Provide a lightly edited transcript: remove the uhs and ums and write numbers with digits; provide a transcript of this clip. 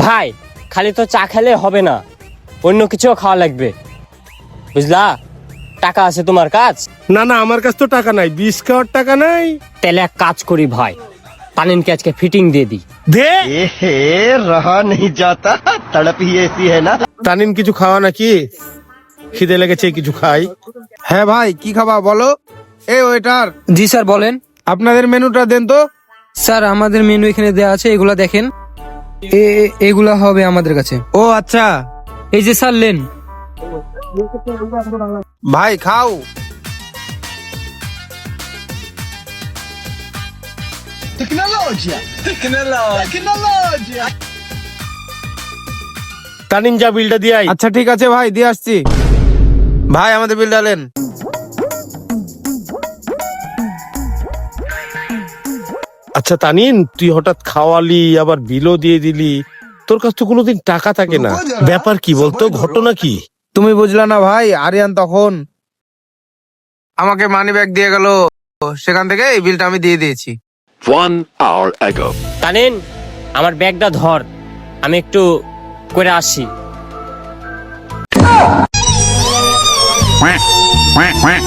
ভাই খালি তো চা খেলে হবে না, অন্য কিছুও খাওয়া লাগবে, বুঝলা? টাকা আছে তোমার কাছ? না না, আমার কাছে তো টাকা নাই, বিষ খাওয়ার টাকা নাই। তাহলে এক কাজ করি ভাই, তানিনকে আজকে ফিটিং দিয়ে দিই। দে। रहा नहीं जाता, तड़प ही ऐसी है ना। তানিন কিছু খাওয়া নাকি? খিদে লেগেছে, কিছু খাই। হ্যাঁ ভাই, কি খাবা বলো? এই ওয়েটার, জি স্যার বলেন। আপনাদের মেনুটা দেন তো। স্যার আমাদের মেনু এখানে দেওয়া আছে, এগুলা দেখেন। এগুলা হবে আমাদের কাছে। ও আচ্ছা এই যে স্যার লেন। ভাই খাও। তানিন যা বিলটা দিয়ে আই। আচ্ছা ঠিক আছে ভাই, দিয়ে আসছি। ভাই আমাদের বিল ডালেন। আচ্ছা তানিন, তুই হঠাৎ খাওয়ালি আবার বিলও দিয়ে দিলি, তোর কাছে তো কোনোদিন টাকা থাকে না, ব্যাপার কি বলতো, ঘটনা কি? তুমি বুঝলা না ভাই, আরিয়ান তখন আমাকে মানি ব্যাগ দিয়ে গেল, সেখান থেকে এই বিলটা আমি দিয়ে দিয়েছি। 1 hour ago. তানিন আমার ব্যাগটা ধর, আমি একটু করে আসি। Quack, quack, quack.